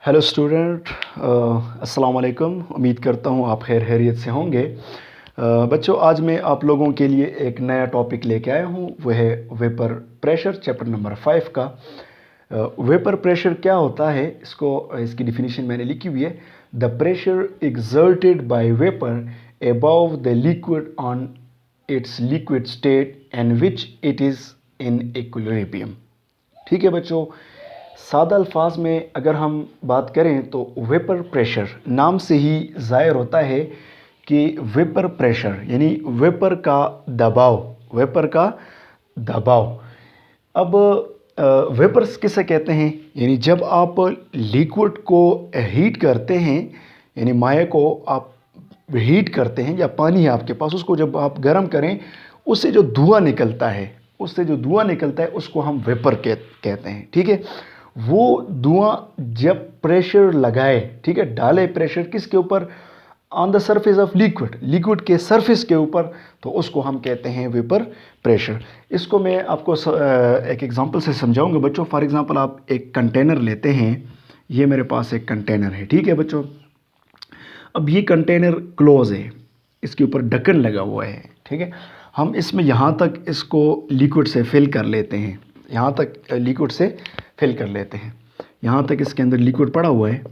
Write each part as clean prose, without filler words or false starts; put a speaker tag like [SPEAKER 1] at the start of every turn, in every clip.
[SPEAKER 1] Hello student, अस्सलाम वालेकुम। उम्मीद करता हूँ आप खैर खैरियत से होंगे। बच्चों, आज मैं आप लोगों के लिए एक नया टॉपिक लेके आया हूँ, वह है वेपर प्रेशर, चैप्टर नंबर 5 का। वेपर प्रेशर क्या होता है, इसकी डिफिनीशन मैंने लिखी हुई है। The pressure exerted by vapour above the liquid on its liquid state and which it is in equilibrium. ठीक है बच्चों, सादा अल्फाज में अगर हम बात करें तो वेपर प्रेशर नाम से ही ज़ाहिर होता है कि वेपर प्रेशर यानी वेपर का दबाव, वेपर का दबाव। अब वेपर्स किसे कहते हैं, यानी जब आप लिक्विड को हीट करते हैं, यानी माया को आप हीट करते हैं या पानी है आपके पास, उसको जब आप गर्म करें, उससे जो धुआं निकलता है, उसको हम वेपर कहते हैं। ठीक है, वो धुआं जब प्रेशर लगाए, ठीक है, डाले प्रेशर किसके ऊपर, on the surface of liquid, liquid के सरफेस के ऊपर, तो उसको हम कहते हैं वेपर प्रेशर। इसको मैं आपको एक एग्जांपल से समझाऊंगा बच्चों। फॉर एग्जांपल, आप एक कंटेनर लेते हैं, ये मेरे पास एक कंटेनर है, ठीक है बच्चों। अब ये कंटेनर क्लोज है, इसके ऊपर ढक्कन लगा हुआ है, ठीक है। हम इसमें यहाँ तक इसको लिक्विड से फिल कर लेते हैं, यहाँ तक लिक्विड से फिल कर लेते हैं, यहाँ तक इसके अंदर लिक्विड पड़ा हुआ है।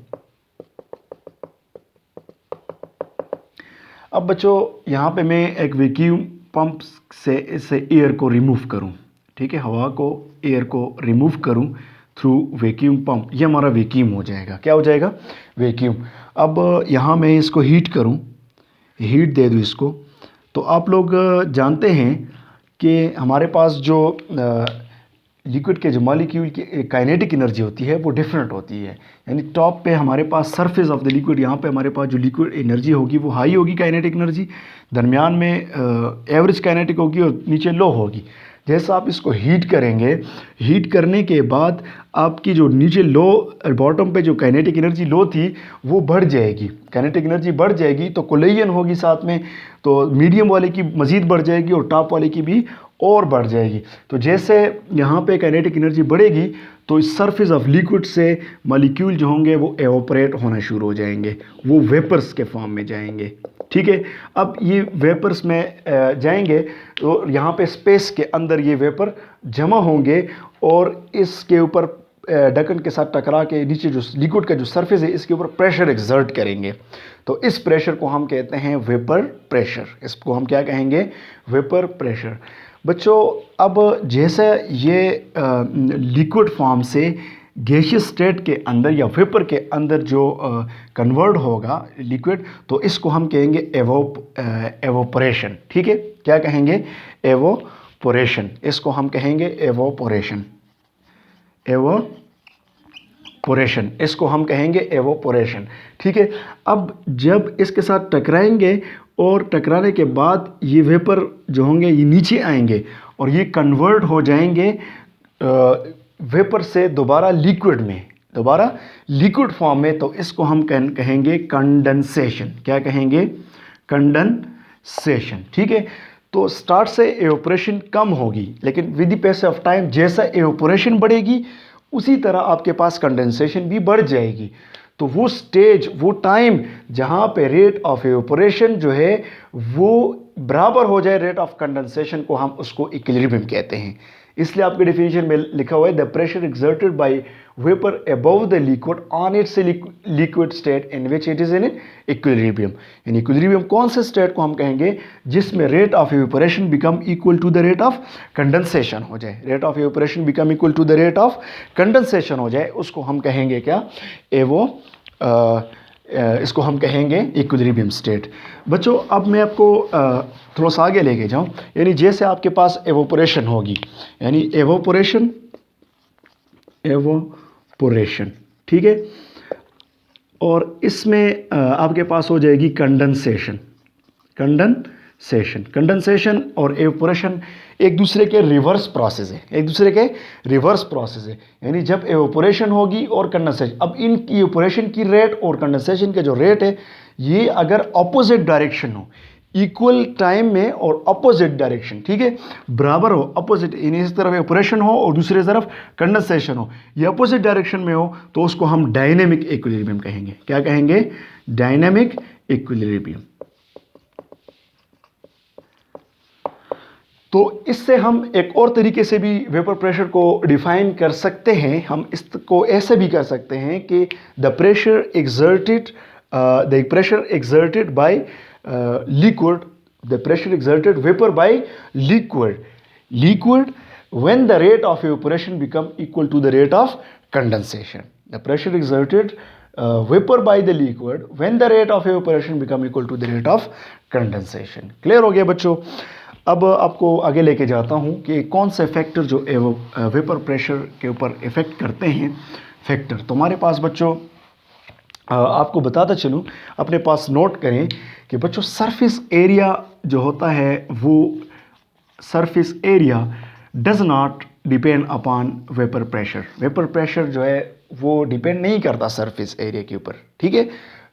[SPEAKER 1] अब बच्चों, यहाँ पे मैं एक वैक्यूम पंप से इससे एयर को रिमूव करूँ, ठीक है, हवा को, एयर को रिमूव करूँ थ्रू वैक्यूम पंप। ये हमारा वैक्यूम हो जाएगा, क्या हो जाएगा, वैक्यूम। अब यहाँ मैं इसको हीट करूँ, हीट दे दूँ इसको, तो आप लोग जानते हैं कि हमारे पास जो लिक्विड के जो मॉलिक्यूल की काइनेटिक एनर्जी होती है वो डिफरेंट होती है। यानी टॉप पे हमारे पास सरफेस ऑफ द लिक्विड, यहाँ पे हमारे पास जो लिक्विड एनर्जी होगी वो हाई होगी काइनेटिक एनर्जी, दरमियान में एवरेज काइनेटिक होगी और नीचे लो होगी। जैसा आप इसको हीट करेंगे, हीट करने के बाद आपकी जो नीचे लो, बॉटम पे जो काइनेटिक एनर्जी लो थी वो बढ़ जाएगी, काइनेटिक एनर्जी बढ़ जाएगी, तो कोलिजन होगी साथ में, तो मीडियम वाले की मज़ीद बढ़ जाएगी और टॉप वाले की भी और बढ़ जाएगी। तो जैसे यहाँ पे काइनेटिक एनर्जी बढ़ेगी तो इस सरफेस ऑफ लिक्विड से मॉलिक्यूल जो होंगे वो एवोपरेट होना शुरू हो जाएंगे, वो वेपर्स के फॉर्म में जाएंगे। ठीक है, अब ये वेपर्स में जाएंगे तो यहाँ पे स्पेस के अंदर ये वेपर जमा होंगे और इसके ऊपर ढक्कन के साथ टकरा के नीचे जो लिक्विड का जो सरफेस है इसके ऊपर प्रेशर एक्सर्ट करेंगे। तो इस प्रेशर को हम कहते हैं वेपर प्रेशर। इसको हम क्या कहेंगे, वेपर प्रेशर। बच्चों, अब जैसे ये लिक्विड फॉर्म से गैसियस स्टेट के अंदर या वेपर के अंदर जो कन्वर्ट होगा लिक्विड, तो इसको हम कहेंगे एवोपरेशन। ठीक है, क्या कहेंगे, एवोपोरेशन। इसको हम कहेंगे एवोपोरेशन, एवोपोरेशन, इसको हम कहेंगे एवोपोरेशन। ठीक है, अब जब इसके साथ टकराएंगे और टकराने के बाद ये वेपर जो होंगे ये नीचे आएंगे और ये कन्वर्ट हो जाएंगे वेपर से दोबारा लिक्विड में, दोबारा लिक्विड फॉर्म में, तो इसको हम कहेंगे कंडेंसेशन। क्या कहेंगे, कंडेंसेशन। ठीक है, तो स्टार्ट से एवोपरेशन कम होगी, लेकिन with the passage of time जैसा एवोपरेशन बढ़ेगी उसी तरह आपके पास कंडेंसेशन भी बढ़ जाएगी। तो वो स्टेज, वो टाइम जहाँ पे रेट ऑफ एवोपरेशन जो है वो बराबर हो जाए रेट ऑफ कंडेंसेशन को, हम उसको इक्विलिब्रियम कहते हैं। इसलिए आपके डेफिनेशन में लिखा हुआ है the pressure exerted by vapour above the liquid on its liquid state in which it is in equilibrium. यानी इक्विलिब्रियम कौन से स्टेट को हम कहेंगे, जिसमें rate of evaporation become equal to the rate of condensation हो जाए, rate of evaporation become equal to the rate of condensation हो जाए, उसको हम कहेंगे क्या, इसको हम कहेंगे इक्विलिब्रियम स्टेट। बच्चों, अब मैं आपको थोड़ा सा आगे लेके जाऊं, यानी जैसे आपके पास एवोपोरेशन होगी, यानी एवोपोरेशन, एवोपोरेशन, ठीक है, और इसमें आपके पास हो जाएगी कंडेंसेशन, कंडेंसेशन। कंडेंसेशन और एवोपोरेशन एक दूसरे के रिवर्स प्रोसेस है, एक दूसरे के रिवर्स प्रोसेस है। यानी जब एवोपोरेशन होगी और कंडेंसेशन, अब इन एवोपोरेशन की रेट और कंडेंसेशन का जो रेट है ये अगर ऑपोजिट डायरेक्शन हो, इक्वल टाइम में और अपोजिट डायरेक्शन, ठीक है, बराबर हो, अपोजिट, इस तरफ इवेपोरेशन हो और दूसरी तरफ कंडेंसेशन हो, ये अपोजिट डायरेक्शन में हो, तो उसको हम डायनेमिक इक्विलिब्रियम कहेंगे। क्या कहेंगे? Dynamic equilibrium. तो इससे हम एक और तरीके से भी वेपर प्रेशर को डिफाइन कर सकते हैं। हम इसको ऐसे भी कर सकते हैं कि the pressure exerted by liquid, the pressure exerted vapor by liquid when the rate of evaporation become equal to the rate of condensation. The pressure exerted vapor by the liquid when the rate of evaporation become equal to the rate of condensation. Clear हो गया बच्चों? अब आपको आगे लेके जाता हूँ कि कौन से फैक्टर जो वेपर प्रेशर के ऊपर इफ़ेक्ट करते हैं फैक्टर। तो हमारे पास बच्चों आपको बताता चलूँ, अपने पास नोट करें कि बच्चों सरफेस एरिया जो होता है वो surface area does not depend upon vapour pressure. Vapour pressure जो है वो डिपेंड नहीं करता सरफेस एरिया के ऊपर, ठीक है।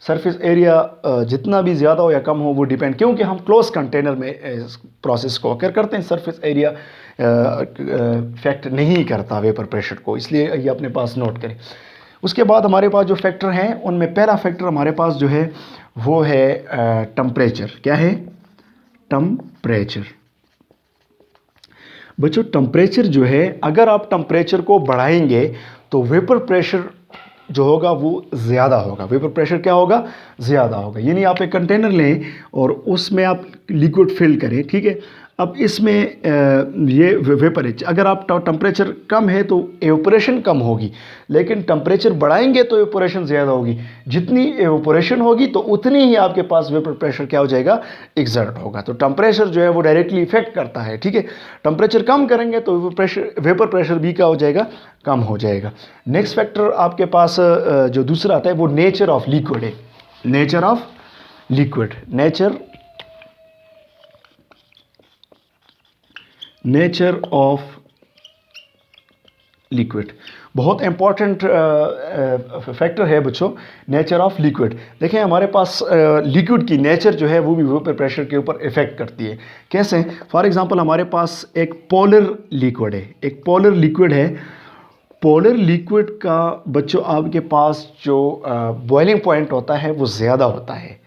[SPEAKER 1] सरफेस एरिया जितना भी ज़्यादा हो या कम हो वो डिपेंड, क्योंकि हम क्लोज कंटेनर में प्रोसेस को अकर करते हैं, सरफेस एरिया फैक्ट नहीं करता वेपर प्रेशर को, इसलिए ये अपने पास नोट करें। उसके बाद हमारे पास जो फैक्टर हैं उनमें पहला फैक्टर हमारे पास जो है वो है टेम्परेचर। क्या है? टेम्परेचर। बच्चों टेम्परेचर जो है, अगर आप टेम्परेचर को बढ़ाएंगे तो वेपर प्रेशर जो होगा वो ज़्यादा होगा। वेपर प्रेशर क्या होगा? ज़्यादा होगा। यानी आप एक कंटेनर लें और उसमें आप लिक्विड फिल करें, ठीक है। अब इसमें ये वेपर है, अगर आप टेम्परेचर कम है तो एवोपरेशन कम होगी, लेकिन टेम्परेचर बढ़ाएंगे तो एवोपरेशन ज़्यादा होगी। जितनी एवोपरेशन होगी तो उतनी ही आपके पास वेपर प्रेशर क्या हो जाएगा? एक्सर्ट होगा। तो टेम्परेचर जो है वो डायरेक्टली इफेक्ट करता है, ठीक है। टेम्परेचर कम करेंगे तो वेपर प्रेशर भी क्या हो जाएगा? कम हो जाएगा। नेक्स्ट फैक्टर आपके पास जो दूसरा आता है वो नेचर ऑफ लिक्विड है। Nature of liquid, nature of liquid बहुत इंपॉर्टेंट फैक्टर है बच्चों, नेचर ऑफ लिक्विड। देखें हमारे पास लिक्विड की नेचर जो है वो भी वेपर प्रेशर के ऊपर इफेक्ट करती है। कैसे? फॉर एग्जांपल हमारे पास एक पोलर लिक्विड है, एक पोलर लिक्विड है। पोलर लिक्विड का बच्चों आपके पास जो बॉइलिंग पॉइंट होता है वो ज़्यादा होता है।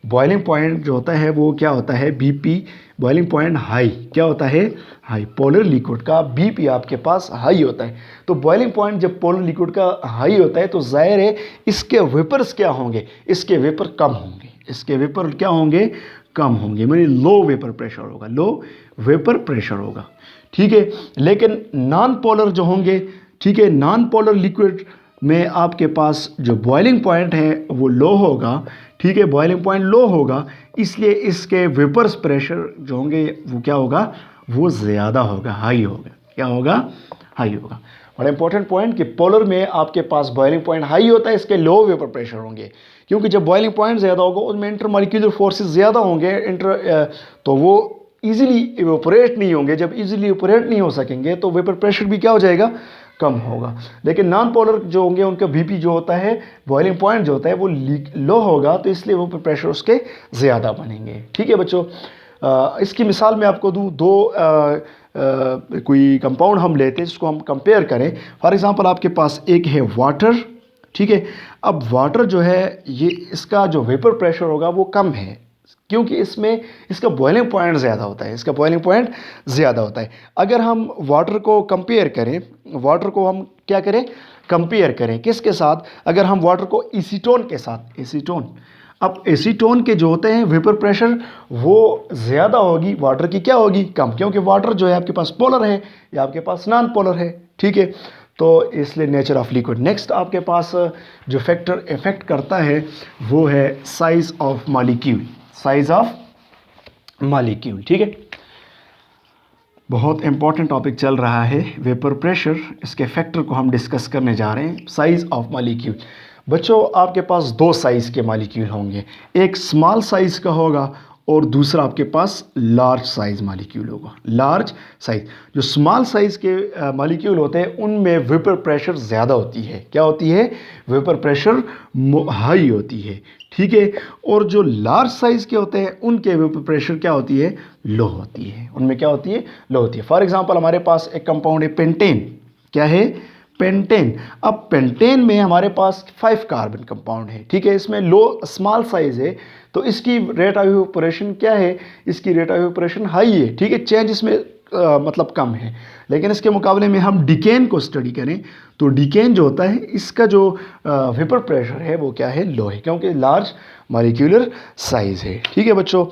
[SPEAKER 1] बॉइलिंग पॉइंट जो होता है वो क्या होता है? BP, boiling point high. क्या होता है? हाई। पोलर लिक्विड का बीपी आपके पास हाई होता है। तो बॉइलिंग पॉइंट जब पोलर लिक्विड का हाई होता है तो जाहिर है इसके वेपर्स क्या होंगे? इसके वेपर कम होंगे। इसके वेपर क्या होंगे? कम होंगे, यानी लो वेपर प्रेशर होगा, लो वेपर प्रेशर होगा, ठीक है। लेकिन नॉन पोलर जो होंगे, ठीक है, नॉन पोलर लिक्विड में आपके पास जो बॉइलिंग पॉइंट है वो लो होगा, ठीक है, बॉइलिंग पॉइंट लो होगा, इसलिए इसके वेपर्स प्रेशर जो होंगे वो क्या होगा? वो ज़्यादा होगा, हाई होगा। क्या होगा? हाई होगा। बड़ा इंपॉर्टेंट पॉइंट कि पोलर में आपके पास बॉइलिंग पॉइंट हाई होता है, इसके लो वेपर प्रेशर होंगे, क्योंकि जब बॉइलिंग पॉइंट ज़्यादा होगा उसमें इंटरमॉलिक्यूलर फोर्सेस ज़्यादा होंगे, तो वो ईजिली इवेपोरेट नहीं होंगे। जब ईजिली इवेपोरेट नहीं हो सकेंगे तो वेपर प्रेशर भी क्या हो जाएगा? कम होगा। लेकिन नॉन पोलर जो होंगे उनका बीपी जो होता है, बॉइलिंग पॉइंट जो होता है वो लो होगा, तो इसलिए वो प्रेशर उसके ज़्यादा बनेंगे, ठीक है बच्चों। इसकी मिसाल मैं आपको दूँ, कोई कंपाउंड हम लेते हैं जिसको हम कंपेयर करें। फॉर एग्जांपल आपके पास एक है वाटर, ठीक है। अब वाटर जो है ये इसका जो वेपर प्रेशर होगा वो कम है, क्योंकि इसमें इसका बॉइलिंग पॉइंट ज़्यादा होता है, इसका बॉइलिंग पॉइंट ज़्यादा होता है। अगर हम वाटर को कंपेयर करें, वाटर को हम क्या करें? कंपेयर करें किसके साथ? अगर हम वाटर को एसीटोन के साथ, एसीटोन, अब एसीटोन के जो होते हैं वेपर प्रेशर वो ज़्यादा होगी, वाटर की क्या होगी? कम, क्योंकि वाटर जो है आपके पास पोलर है या आपके पास नॉन पोलर है, ठीक है। तो इसलिए नेचर ऑफ लिक्विड। नेक्स्ट आपके पास जो फैक्टर इफेक्ट करता है वो है size of molecule, size of molecule, ठीक है। बहुत इंपॉर्टेंट टॉपिक चल रहा है वेपर प्रेशर, इसके फैक्टर को हम डिस्कस करने जा रहे हैं। साइज ऑफ मॉलिक्यूल बच्चों आपके पास दो साइज़ के मॉलिक्यूल होंगे, एक स्मॉल साइज़ का होगा और दूसरा आपके पास लार्ज साइज मॉलिक्यूल होगा। लार्ज साइज, जो स्मॉल साइज के मॉलिक्यूल होते हैं उनमें वेपर प्रेशर ज़्यादा होती है। क्या होती है? वेपर प्रेशर हाई होती है, ठीक है। और जो लार्ज साइज के होते हैं उनके वेपर प्रेशर क्या होती है? लो होती है। उनमें क्या होती है? लो होती है। फॉर एग्जांपल हमारे पास एक कंपाउंड है पेंटेन। क्या है? पेंटेन। अब पेंटेन में हमारे पास 5 कार्बन कंपाउंड है, ठीक है। इसमें लो स्मॉल साइज है तो इसकी रेट ऑफ इवेपोरेशन क्या है? इसकी रेट ऑफ इवेपोरेशन हाई है, ठीक है। चेंज इसमें मतलब कम है। लेकिन इसके मुकाबले में हम डिकेन को स्टडी करें तो डिकेन जो होता है इसका जो वेपर प्रेशर है वो क्या है? लो है, क्योंकि लार्ज मॉलिक्यूलर साइज है, ठीक है बच्चों।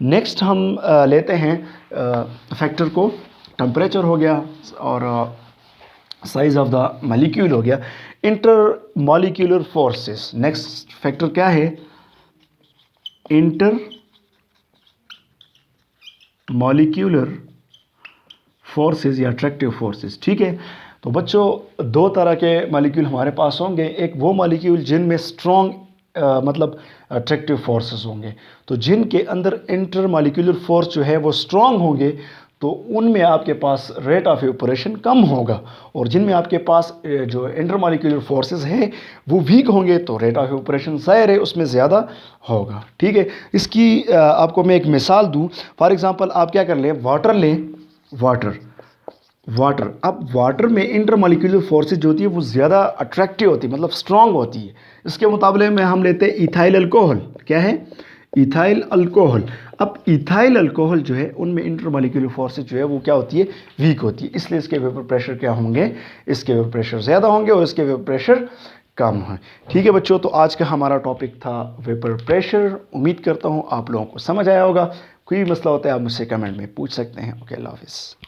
[SPEAKER 1] नेक्स्ट हम लेते हैं फैक्टर को। टेम्परेचर हो गया और साइज ऑफ द मॉलिक्यूल हो गया। Inter molecular forces, next factor क्या है? इंटर मॉलिक्यूलर फोर्सेस या अट्रैक्टिव फोर्सेस, ठीक है। तो बच्चों दो तरह के मॉलिक्यूल हमारे पास होंगे। एक वो मॉलिक्यूल जिनमें स्ट्रॉन्ग मतलब अट्रैक्टिव फोर्सेस होंगे, तो जिनके अंदर इंटर मॉलिक्यूलर फोर्स जो है वो स्ट्रॉन्ग होंगे तो उनमें आपके पास रेट ऑफ इवेपोरेशन कम होगा। और जिनमें आपके पास जो इंटर मॉलिक्यूलर फोर्सेस हैं वो वीक होंगे तो रेट ऑफ इवेपोरेशन ज़ाहिर है उसमें ज़्यादा होगा, ठीक है। इसकी आपको मैं एक मिसाल दूं। फॉर एग्जांपल आप क्या कर लें, वाटर लें, वाटर। अब वाटर में इंटरमॉलिक्यूलर फोर्सेज जो होती है वो ज़्यादा अट्रैक्टिव होती है, मतलब स्ट्रांग होती है। इसके मुकाबले में हम लेते हैं इथाइल अल्कोहल। क्या है? Ethyl alcohol. अब इथाइल अल्कोहल जो है उनमें इंटरमॉलिक्यूलर फोर्सेज जो है वो क्या होती है? वीक होती है। इसलिए इसके वेपर प्रेशर क्या होंगे? इसके वेपर प्रेशर ज़्यादा होंगे और इसके वेपर प्रेशर कम है, ठीक है बच्चों। तो आज का हमारा टॉपिक था वेपर प्रेशर। उम्मीद करता हूँ आप लोगों को समझ आया होगा। कोई मसला होता है आप मुझसे कमेंट में पूछ सकते हैं। ओके, अल्लाह हाफिज़।